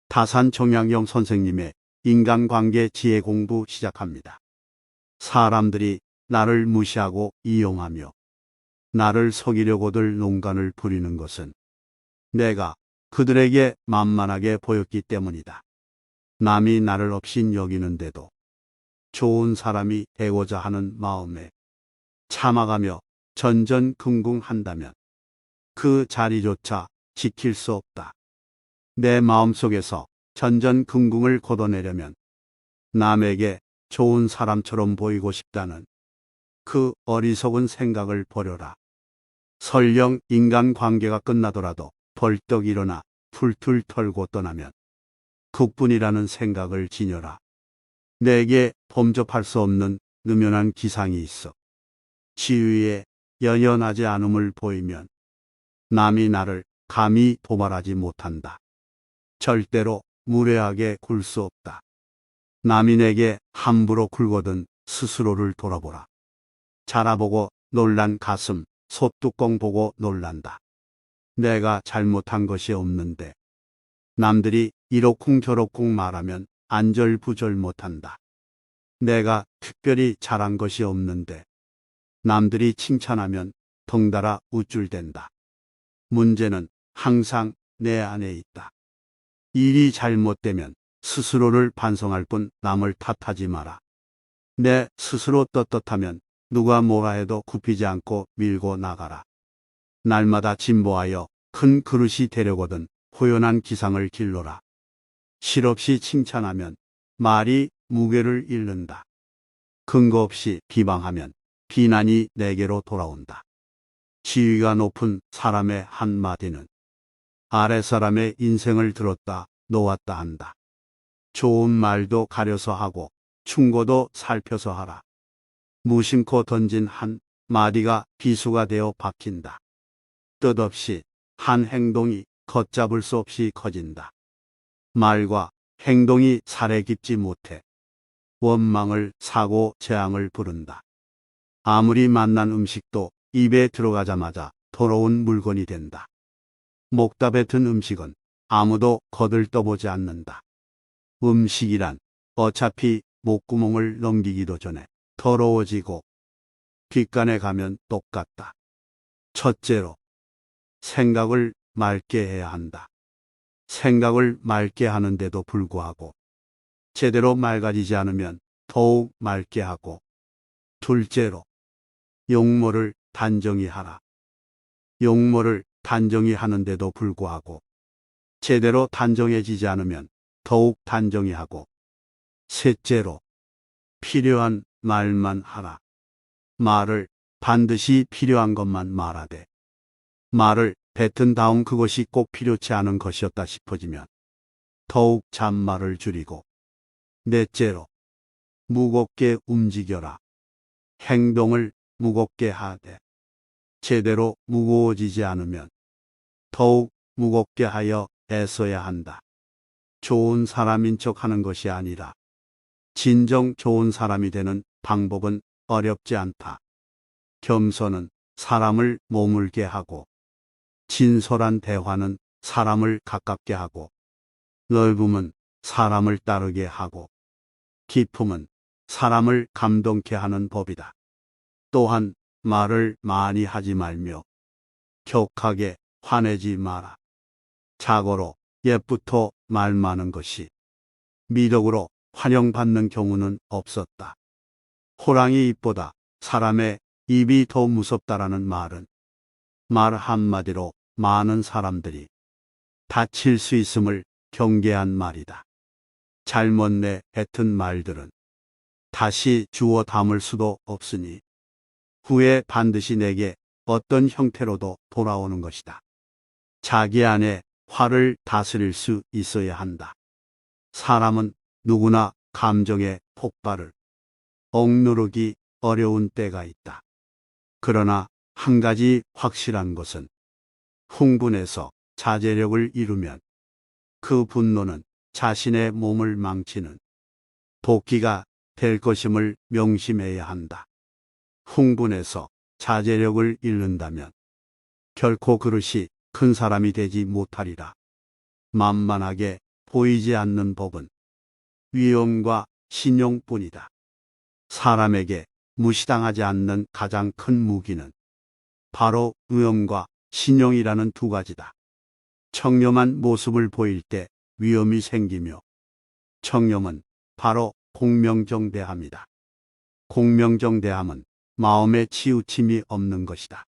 다산 정약용 선생님의 인간관계 지혜 공부 시작합니다. 사람들이 나를 무시하고 이용하며 나를 속이려고들 농간을 부리는 것은 내가 그들에게 만만하게 보였기 때문이다. 남이 나를 없인 여기는데도 좋은 사람이 되고자 하는 마음에 참아가며 전전긍긍한다면 그 자리조차 지킬 수 없다. 내 마음속에서 전전긍긍을 걷어내려면 남에게 좋은 사람처럼 보이고 싶다는 그 어리석은 생각을 버려라. 설령 인간관계가 끝나더라도 벌떡 일어나 풀툴 털고 떠나면 그뿐이라는 생각을 지녀라. 내게 범접할 수 없는 느슨한 기상이 있어 지위에 연연하지 않음을 보이면 남이 나를 감히 도발하지 못한다. 절대로 무례하게 굴 수 없다. 남이 내게 함부로 굴거든 스스로를 돌아보라. 자라보고 놀란 가슴, 소뚜껑 보고 놀란다. 내가 잘못한 것이 없는데 남들이 이러쿵저러쿵 말하면 안절부절 못한다. 내가 특별히 잘한 것이 없는데 남들이 칭찬하면 덩달아 우쭐댄다. 문제는 항상 내 안에 있다. 일이 잘못되면 스스로를 반성할 뿐 남을 탓하지 마라. 내 스스로 떳떳하면 누가 뭐라 해도 굽히지 않고 밀고 나가라. 날마다 진보하여 큰 그릇이 되려거든 호연한 기상을 길러라. 실없이 칭찬하면 말이 무게를 잃는다. 근거 없이 비방하면 비난이 내게로 돌아온다. 지위가 높은 사람의 한마디는 아랫사람의 인생을 들었다 놓았다 한다. 좋은 말도 가려서 하고 충고도 살펴서 하라. 무심코 던진 한 마디가 비수가 되어 박힌다. 뜻없이 한 행동이 걷잡을 수 없이 커진다. 말과 행동이 살에 깊지 못해 원망을 사고 재앙을 부른다. 아무리 맛난 음식도 입에 들어가자마자 더러운 물건이 된다. 목답에 든 음식은 아무도 거들떠보지 않는다. 음식이란 어차피 목구멍을 넘기기도 전에 더러워지고 귓간에 가면 똑같다. 첫째로 생각을 맑게 해야 한다. 생각을 맑게 하는데도 불구하고 제대로 맑아지지 않으면 더욱 맑게 하고, 둘째로 용모를 단정히 하라. 용모를 단정히 하는데도 불구하고 제대로 단정해지지 않으면 더욱 단정히 하고, 셋째로 필요한 말만 하라. 말을 반드시 필요한 것만 말하되 말을 뱉은 다음 그것이 꼭 필요치 않은 것이었다 싶어지면 더욱 잔말을 줄이고, 넷째로 무겁게 움직여라. 행동을 무겁게 하되 제대로 무거워지지 않으면 더욱 무겁게 하여 애써야 한다. 좋은 사람인 척 하는 것이 아니라 진정 좋은 사람이 되는 방법은 어렵지 않다. 겸손은 사람을 머물게 하고, 진솔한 대화는 사람을 가깝게 하고, 넓음은 사람을 따르게 하고, 기품은 사람을 감동케 하는 법이다. 또한 말을 많이 하지 말며 격하게 화내지 마라. 자고로 옛부터 말 많은 것이 미덕으로 환영받는 경우는 없었다. 호랑이 입보다 사람의 입이 더 무섭다라는 말은 말 한마디로 많은 사람들이 다칠 수 있음을 경계한 말이다. 잘못 내뱉은 말들은 다시 주워 담을 수도 없으니 후에 반드시 내게 어떤 형태로도 돌아오는 것이다. 자기 안에 화를 다스릴 수 있어야 한다. 사람은 누구나 감정의 폭발을 억누르기 어려운 때가 있다. 그러나 한 가지 확실한 것은 흥분해서 자제력을 잃으면 그 분노는 자신의 몸을 망치는 도끼가 될 것임을 명심해야 한다. 흥분해서 자제력을 잃는다면 결코 그릇이 큰 사람이 되지 못하리라. 만만하게 보이지 않는 법은 위엄과 신용뿐이다. 사람에게 무시당하지 않는 가장 큰 무기는 바로 위엄과 신용이라는 두 가지다. 청렴한 모습을 보일 때 위엄이 생기며 청렴은 바로 공명정대함이다. 공명정대함은 마음에 치우침이 없는 것이다.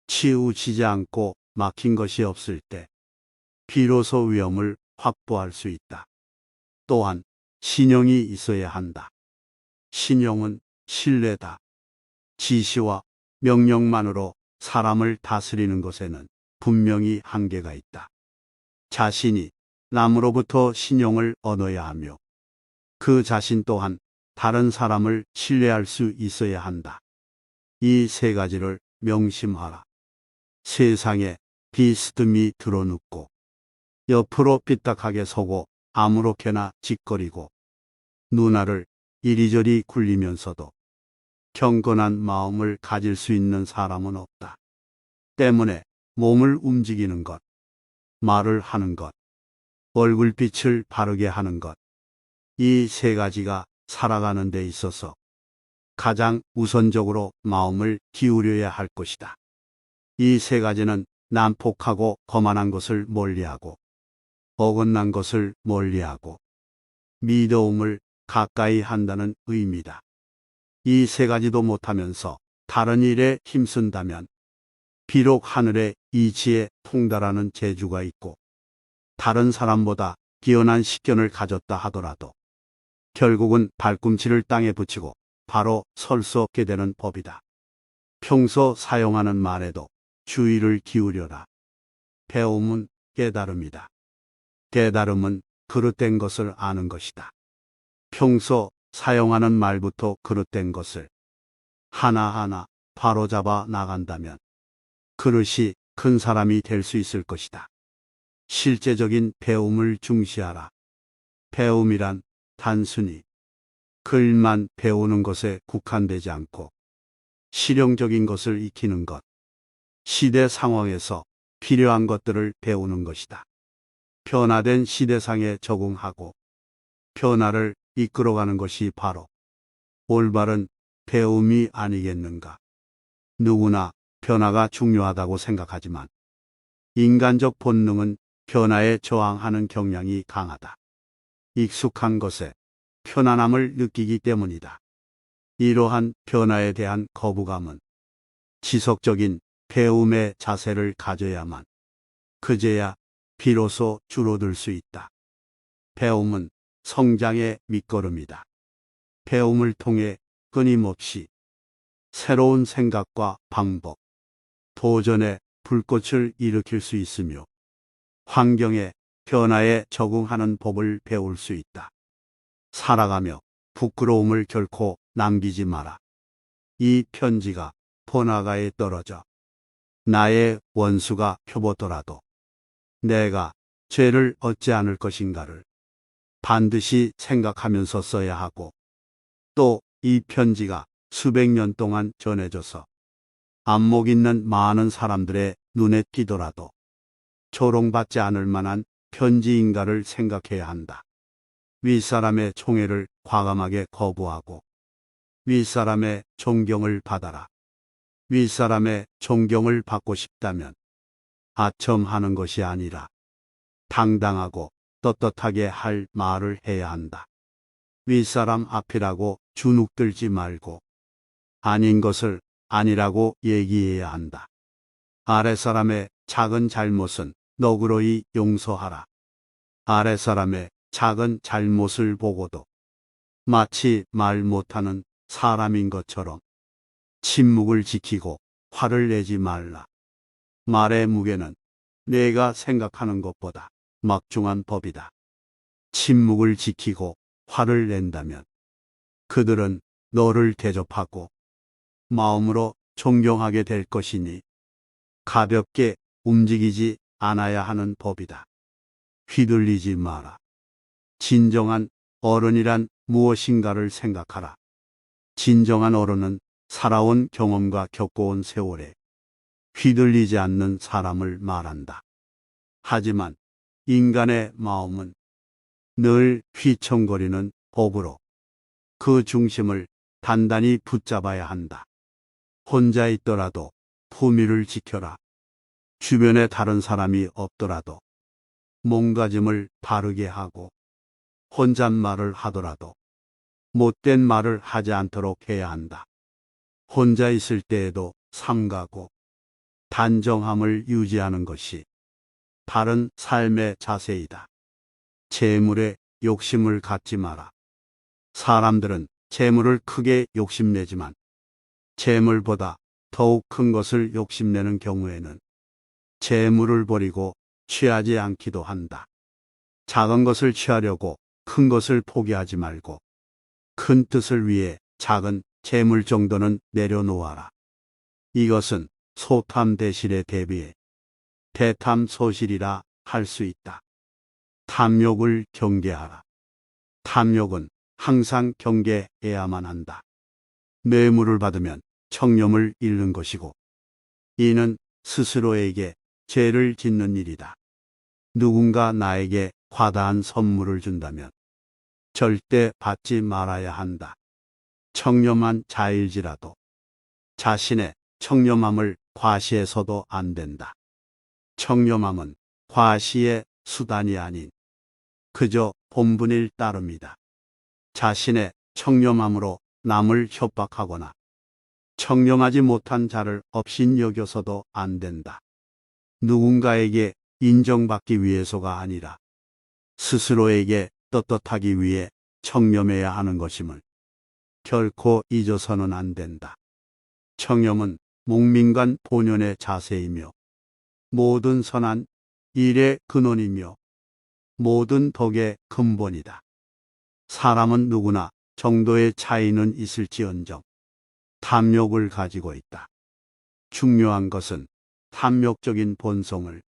치우치지 않고 막힌 것이 없을 때 비로소 위엄을 확보할 수 있다. 또한 신용이 있어야 한다. 신용은 신뢰다. 지시와 명령만으로 사람을 다스리는 것에는 분명히 한계가 있다. 자신이 남으로부터 신용을 얻어야 하며 그 자신 또한 다른 사람을 신뢰할 수 있어야 한다. 이 세 가지를 명심하라. 세상에 비스듬히 드러눕고 옆으로 삐딱하게 서고 아무렇게나 짓거리고 눈알을 이리저리 굴리면서도 경건한 마음을 가질 수 있는 사람은 없다. 때문에 몸을 움직이는 것, 말을 하는 것, 얼굴빛을 바르게 하는 것, 이 세 가지가 살아가는 데 있어서 가장 우선적으로 마음을 기울여야 할 것이다. 이 세 가지는 난폭하고 거만한 것을 멀리하고 어긋난 것을 멀리하고 미더움을 가까이 한다는 의미다. 이 세 가지도 못하면서 다른 일에 힘쓴다면 비록 하늘에 이치에 통달하는 재주가 있고 다른 사람보다 뛰어난 식견을 가졌다 하더라도 결국은 발꿈치를 땅에 붙이고 바로 설 수 없게 되는 법이다. 평소 사용하는 말에도 주의를 기울여라. 배움은 깨달음이다. 깨달음은 그릇된 것을 아는 것이다. 평소 사용하는 말부터 그릇된 것을 하나하나 바로잡아 나간다면 그릇이 큰 사람이 될 수 있을 것이다. 실제적인 배움을 중시하라. 배움이란 단순히 글만 배우는 것에 국한되지 않고 실용적인 것을 익히는 것, 시대 상황에서 필요한 것들을 배우는 것이다. 변화된 시대상에 적응하고 변화를 이끌어가는 것이 바로 올바른 배움이 아니겠는가. 누구나 변화가 중요하다고 생각하지만 인간적 본능은 변화에 저항하는 경향이 강하다. 익숙한 것에 편안함을 느끼기 때문이다. 이러한 변화에 대한 거부감은 지속적인 배움의 자세를 가져야만 그제야 비로소 줄어들 수 있다. 배움은 성장의 밑거름이다. 배움을 통해 끊임없이 새로운 생각과 방법, 도전의 불꽃을 일으킬 수 있으며 환경의 변화에 적응하는 법을 배울 수 있다. 살아가며 부끄러움을 결코 남기지 마라. 이 편지가 번화가에 떨어져 나의 원수가 펴보더라도 내가 죄를 얻지 않을 것인가를 반드시 생각하면서 써야 하고 또 이 편지가 수백 년 동안 전해져서 안목 있는 많은 사람들의 눈에 띄더라도 조롱받지 않을 만한 편지인가를 생각해야 한다. 윗사람의 총애를 과감하게 거부하고 윗사람의 존경을 받아라. 윗사람의 존경을 받고 싶다면 아첨하는 것이 아니라 당당하고 떳떳하게 할 말을 해야 한다. 윗사람 앞이라고 주눅들지 말고 아닌 것을 아니라고 얘기해야 한다. 아랫사람의 작은 잘못은 너그러이 용서하라. 아랫사람의 작은 잘못을 보고도 마치 말 못하는 사람인 것처럼 침묵을 지키고 화를 내지 말라. 말의 무게는 내가 생각하는 것보다 막중한 법이다. 침묵을 지키고 화를 낸다면 그들은 너를 대접하고 마음으로 존경하게 될 것이니 가볍게 움직이지 않아야 하는 법이다. 휘둘리지 마라. 진정한 어른이란 무엇인가를 생각하라. 진정한 어른은 살아온 경험과 겪어온 세월에 휘둘리지 않는 사람을 말한다. 하지만 인간의 마음은 늘 휘청거리는 법으로 그 중심을 단단히 붙잡아야 한다. 혼자 있더라도 품위를 지켜라. 주변에 다른 사람이 없더라도 몸가짐을 바르게 하고 혼잣말을 하더라도 못된 말을 하지 않도록 해야 한다. 혼자 있을 때에도 삼가고 단정함을 유지하는 것이 바른 삶의 자세이다. 재물에 욕심을 갖지 마라. 사람들은 재물을 크게 욕심내지만 재물보다 더욱 큰 것을 욕심내는 경우에는 재물을 버리고 취하지 않기도 한다. 작은 것을 취하려고 큰 것을 포기하지 말고 큰 뜻을 위해 작은 재물 정도는 내려놓아라. 이것은 소탐대실에 대비해 대탐소실이라 할 수 있다. 탐욕을 경계하라. 탐욕은 항상 경계해야만 한다. 뇌물을 받으면 청렴을 잃는 것이고 이는 스스로에게 죄를 짓는 일이다. 누군가 나에게 과다한 선물을 준다면 절대 받지 말아야 한다. 청렴한 자일지라도 자신의 청렴함을 과시해서도 안 된다. 청렴함은 과시의 수단이 아닌 그저 본분일 따름이다. 자신의 청렴함으로 남을 협박하거나 청렴하지 못한 자를 업신여겨서도 안 된다. 누군가에게 인정받기 위해서가 아니라 스스로에게 떳떳하기 위해 청렴해야 하는 것임을 결코 잊어서는 안 된다. 청렴은 목민간 본연의 자세이며 모든 선한 일의 근원이며 모든 덕의 근본이다. 사람은 누구나 정도의 차이는 있을지언정 탐욕을 가지고 있다. 중요한 것은 탐욕적인 본성을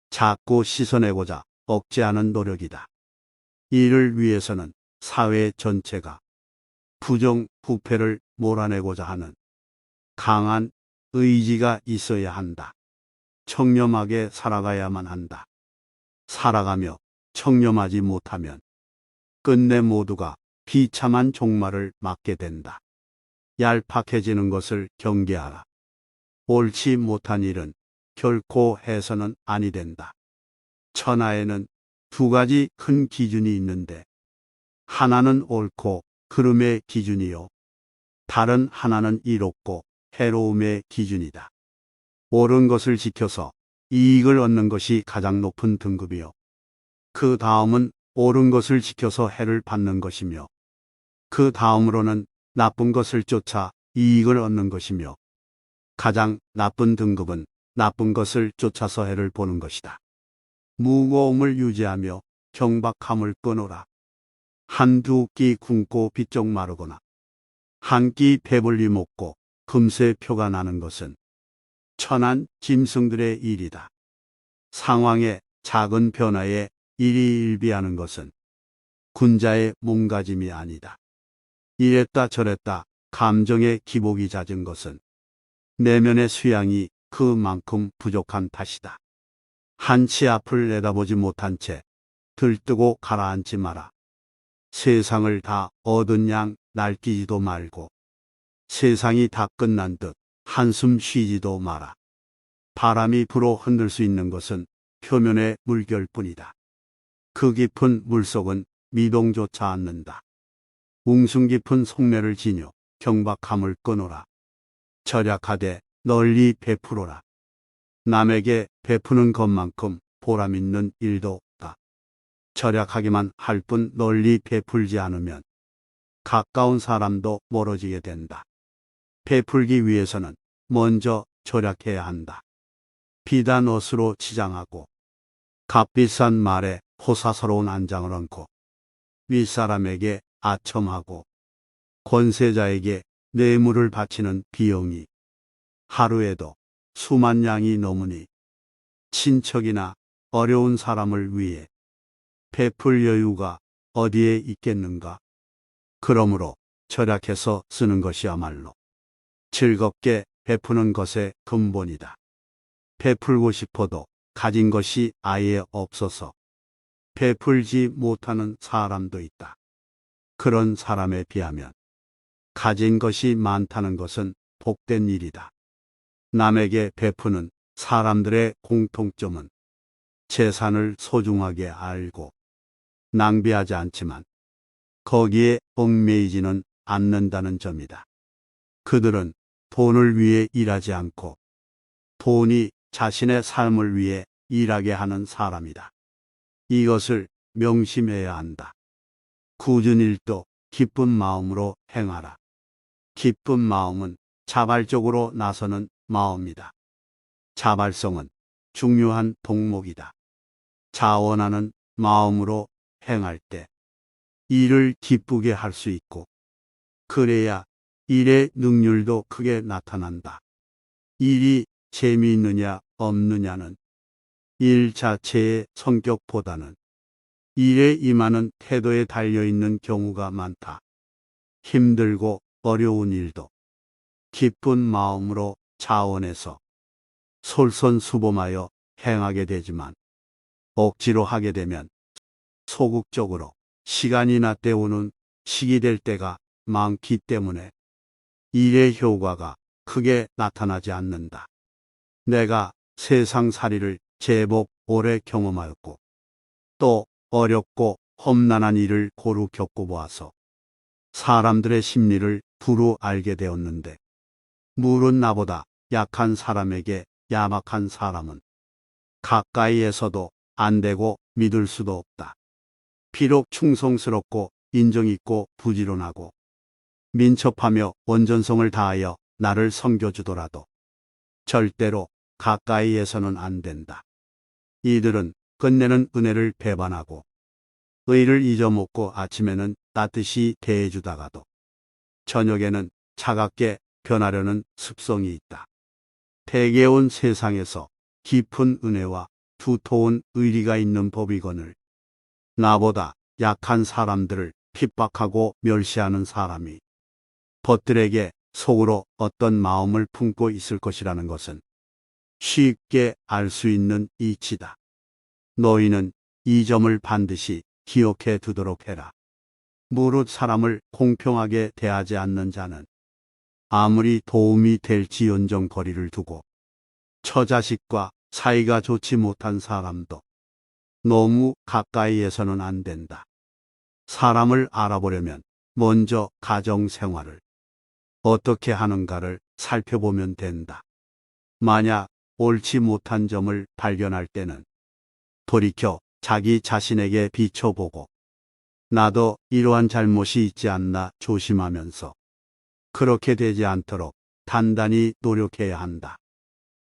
자꾸 씻어내고자 억제하는 노력이다. 이를 위해서는 사회 전체가 부정부패를 몰아내고자 하는 강한 의지가 있어야 한다. 청렴하게 살아가야만 한다. 살아가며 청렴하지 못하면 끝내 모두가 비참한 종말을 맞게 된다. 얄팍해지는 것을 경계하라. 옳지 못한 일은 결코 해서는 아니 된다. 천하에는 두 가지 큰 기준이 있는데 하나는 옳고 그름의 기준이요. 다른 하나는 이롭고 해로움의 기준이다. 옳은 것을 지켜서 이익을 얻는 것이 가장 높은 등급이요. 그 다음은 옳은 것을 지켜서 해를 받는 것이며 그 다음으로는 나쁜 것을 쫓아 이익을 얻는 것이며 가장 나쁜 등급은 나쁜 것을 쫓아서 해를 보는 것이다. 무거움을 유지하며 경박함을 끊어라. 한두 끼 굶고 비쩍 마르거나 한 끼 배불리 먹고 금세 표가 나는 것은 천한 짐승들의 일이다. 상황의 작은 변화에 일희일비하는 것은 군자의 몸가짐이 아니다. 이랬다 저랬다 감정의 기복이 잦은 것은 내면의 수양이 그만큼 부족한 탓이다. 한치 앞을 내다보지 못한 채 들뜨고 가라앉지 마라. 세상을 다 얻은 양 날뛰지도 말고 세상이 다 끝난 듯 한숨 쉬지도 마라. 바람이 불어 흔들 수 있는 것은 표면의 물결뿐이다. 그 깊은 물속은 미동조차 않는다. 웅숭 깊은 속내를 지녀 경박함을 끊어라. 절약하되 널리 베풀어라. 남에게 베푸는 것만큼 보람 있는 일도 없다. 절약하기만 할 뿐 널리 베풀지 않으면 가까운 사람도 멀어지게 된다. 베풀기 위해서는 먼저 절약해야 한다. 비단 옷으로 치장하고 값비싼 말에 호사스러운 안장을 얹고 윗사람에게 아첨하고 권세자에게 뇌물을 바치는 비용이 하루에도 수만 양이 넘으니 친척이나 어려운 사람을 위해 베풀 여유가 어디에 있겠는가. 그러므로 절약해서 쓰는 것이야말로 즐겁게 베푸는 것의 근본이다. 베풀고 싶어도 가진 것이 아예 없어서 베풀지 못하는 사람도 있다. 그런 사람에 비하면 가진 것이 많다는 것은 복된 일이다. 남에게 베푸는 사람들의 공통점은 재산을 소중하게 알고 낭비하지 않지만 거기에 얽매이지는 않는다는 점이다. 그들은 돈을 위해 일하지 않고 돈이 자신의 삶을 위해 일하게 하는 사람이다. 이것을 명심해야 한다. 굳은 일도 기쁜 마음으로 행하라. 기쁜 마음은 자발적으로 나서는 마음이다. 자발성은 중요한 덕목이다. 자원하는 마음으로 행할 때 일을 기쁘게 할 수 있고 그래야 일의 능률도 크게 나타난다. 일이 재미있느냐 없느냐는 일 자체의 성격보다는 일에 임하는 태도에 달려있는 경우가 많다. 힘들고 어려운 일도 기쁜 마음으로 자원해서 솔선수범하여 행하게 되지만 억지로 하게 되면 소극적으로 시간이나 때우는 시기 될 때가 많기 때문에 일의 효과가 크게 나타나지 않는다. 내가 세상살이를 제법 오래 경험하였고 또 어렵고 험난한 일을 고루 겪어보아서 사람들의 심리를 두루 알게 되었는데 물은 나보다 약한 사람에게 야박한 사람은 가까이에서도 안 되고 믿을 수도 없다. 비록 충성스럽고 인정있고 부지런하고 민첩하며 온전성을 다하여 나를 섬겨주더라도 절대로 가까이에서는 안 된다. 이들은 끝내는 은혜를 배반하고 의를 잊어먹고 아침에는 따뜻이 대해주다가도 저녁에는 차갑게 변하려는 습성이 있다. 대개온 세상에서 깊은 은혜와 두터운 의리가 있는 법이거늘 나보다 약한 사람들을 핍박하고 멸시하는 사람이 벗들에게 속으로 어떤 마음을 품고 있을 것이라는 것은 쉽게 알 수 있는 이치다. 너희는 이 점을 반드시 기억해 두도록 해라. 무릇 사람을 공평하게 대하지 않는 자는 아무리 도움이 될지언정 거리를 두고 처자식과 사이가 좋지 못한 사람도 너무 가까이에서는 안 된다. 사람을 알아보려면 먼저 가정생활을 어떻게 하는가를 살펴보면 된다. 만약 옳지 못한 점을 발견할 때는 돌이켜 자기 자신에게 비춰보고 나도 이러한 잘못이 있지 않나 조심하면서 그렇게 되지 않도록 단단히 노력해야 한다.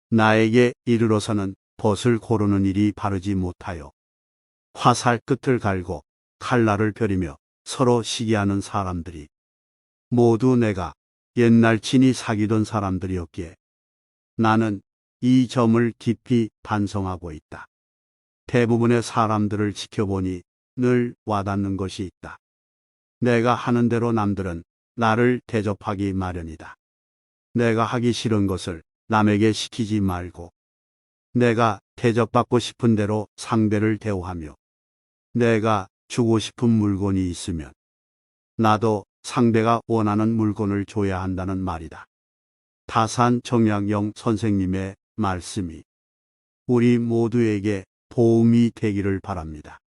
나에게 이르러서는 벗을 고르는 일이 바르지 못하여 화살 끝을 갈고 칼날을 벼리며 서로 시기하는 사람들이 모두 내가 옛날 친히 사귀던 사람들이었기에 나는 이 점을 깊이 반성하고 있다. 대부분의 사람들을 지켜보니 늘 와닿는 것이 있다. 내가 하는 대로 남들은 나를 대접하기 마련이다. 내가 하기 싫은 것을 남에게 시키지 말고 내가 대접받고 싶은 대로 상대를 대우하며 내가 주고 싶은 물건이 있으면 나도 상대가 원하는 물건을 줘야 한다는 말이다. 다산 정약용 선생님의 말씀이 우리 모두에게 도움이 되기를 바랍니다.